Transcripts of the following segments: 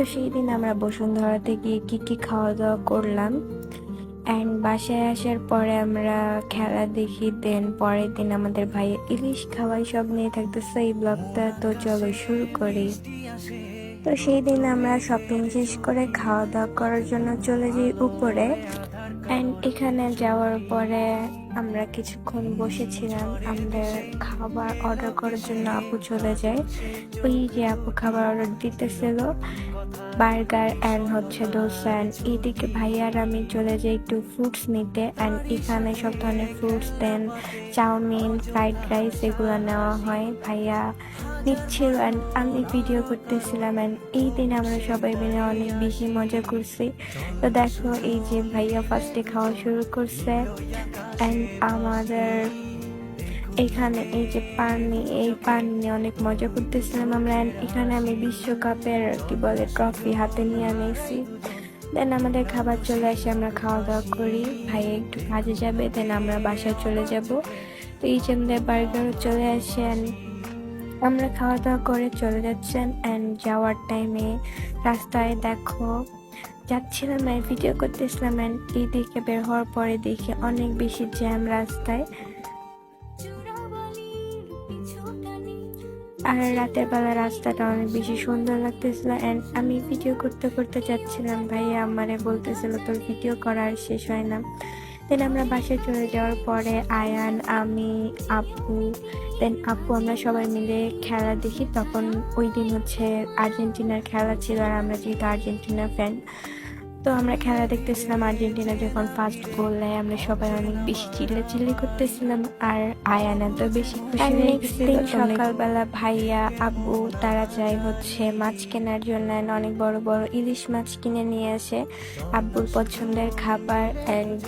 তো সেই দিন আমরা বসুন্ধরাতে গিয়ে কি খাওয়া দাওয়া করলাম অ্যান্ড বাসায় আসার পরে আমরা খেলা দেখি। দেন পরের দিন আমাদের ভাইয়া ইলিশ খাওয়াই সব নিয়ে থাকতেছে এই ব্লগটা। তো চলো শুরু করি। তো সেই দিন আমরা শপিং শেষ করে খাওয়া দাওয়া করার জন্য চলে যাই উপরে। অ্যান্ড এখানে যাওয়ার পরে আমরা কিছুক্ষণ বসেছিলাম। আমাদের খাবার অর্ডার করার জন্য আপু চলে যায়। ওই যে আপু খাবার অর্ডার দিতেছিল, বার্গার অ্যান্ড হচ্ছে ডোসা। অ্যান্ড এইদিকে ভাইয়া আর আমি চলে যাই একটু ফ্রুটস নিতে। অ্যান্ড এখানে সব ধরনের ফ্রুটস দেন চাউমিন, ফ্রাইড রাইস এগুলো নেওয়া হয়। ভাইয়া নিচ্ছিল অ্যান্ড আমি ভিডিও করতেছিলাম। অ্যান্ড এই দিন আমরা সবাই মিলে অনেক বেশি মজা করছি। তো দেখো এই যে ভাইয়া ফার্স্টে খাওয়া শুরু করছে অ্যান্ড আমাদের এখানে এই যে এই পান নিয়ে অনেক মজা করতেছিলাম আমরা। এখানে আমি বিশ্বকাপের কি বলে ট্রফি হাতে নিয়ে আনিয়েছি। দেন আমাদের খাবার চলে আসে, আমরা খাওয়া দাওয়া করি। ভাই একটু কাজে যাবে, দেন আমরা বাসায় চলে যাব। তো এই যে আমাদের বার্গারও চলে আসেন, আমরা খাওয়া দাওয়া করে চলে যাচ্ছেন। অ্যান্ড যাওয়ার টাইমে রাস্তায় দেখো যাচ্ছিলাম ভিডিও করতেছিলাম। অ্যান্ড এই দিকে বের হওয়ার পরে দেখি অনেক বেশি জ্যাম রাস্তায়। আর রাতের বেলা রাস্তাটা অনেক বেশি সুন্দর লাগতেছিল। অ্যান্ড আমি ভিডিও করতে করতে যাচ্ছিলাম, ভাইয়া আমারে বলতেছিল তোর ভিডিও করার শেষ হয় না। দেন আমরা বাসায় চলে যাওয়ার পরে আয়ান, আমি, আপু, দেন আপু আমরা সবাই মিলে খেলা দেখি। তখন ওই দিন হচ্ছে আর্জেন্টিনার খেলা ছিল, আর আমরা যেহেতু আর্জেন্টিনার ফ্যান, তো আমরা খেলা দেখতেছিলাম। আর্জেন্টিনা যখন ফার্স্ট গোল নেয় আমরা সবাই অনেক বেশি চিল্লাচিল্লি করতেছিলাম। আর আয়ান এত বেশি খুশি হয়েছিল। সকালবেলা ভাইয়া আব্বু তারা যায় হচ্ছে মাছ কেনার জন্য। অনেক বড় বড় ইলিশ মাছ কিনে নিয়ে আসে, আব্বুর পছন্দের খাবার। অ্যান্ড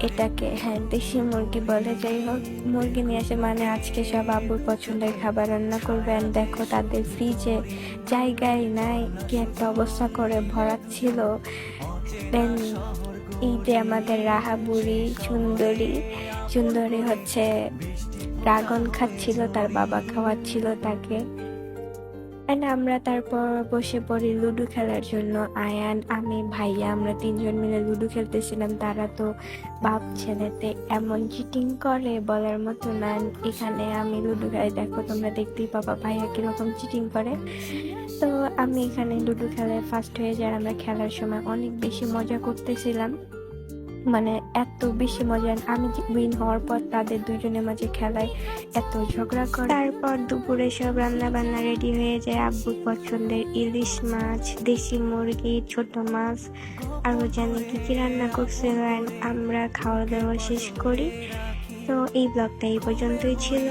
এটাকে দেশি মুরগি বলে। যাই হোক, মুরগি নিয়ে আসে মানে আজকে সব আব্বুর পছন্দের খাবার রান্না করবেন। দেখো তাদের ফ্রিজে জায়গায় নাই, কি একটা অবস্থা করে ভরাচ্ছিল। দেন এই যে আমাদের রাহা বুড়ি সুন্দরী হচ্ছে ড্রাগন খাচ্ছিল, তার বাবা খাওয়াচ্ছিল তাকে। আমরা তারপর বসে পড়ি লুডো খেলার জন্য। আয়ান, আমি, ভাইয়া আমরা তিনজন মিলে লুডো খেলতেছিলাম। তারা তো বাপ ছেলেতে এমন চিটিং করে বলার মতো না। এখানে আমি লুডো খেলাই, দেখো তোমরা দেখতেই পাবা ভাইয়া কিরকম চিটিং করে। তো আমি এখানে লুডো খেলায় ফার্স্ট হয়ে যাই। আমরা খেলার সময় অনেক বেশি মজা করতেছিলাম, মানে এত বেশি মজা। আমি উইন হওয়ার পর তাদের দুজনের মাঝে খেলায় এত ঝগড়া করে। তারপর দুপুরে সব রান্না বান্না রেডি হয়ে যায়। আব্বুর পছন্দের ইলিশ মাছ, দেশি মুরগি, ছোট মাছ, আরও জানি কি রান্না করছিল। আমরা খাওয়া দাওয়া শেষ করি। তো এই ব্লগটা এই পর্যন্তই ছিল।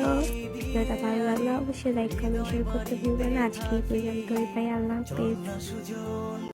ভিডিওটা ভালো লাগলে অবশ্যই লাইক কমেন্ট শেয়ার করতে ভুলবেন না। আজকে এই পর্যন্তই, পাই আল্লাহ হাফেজ।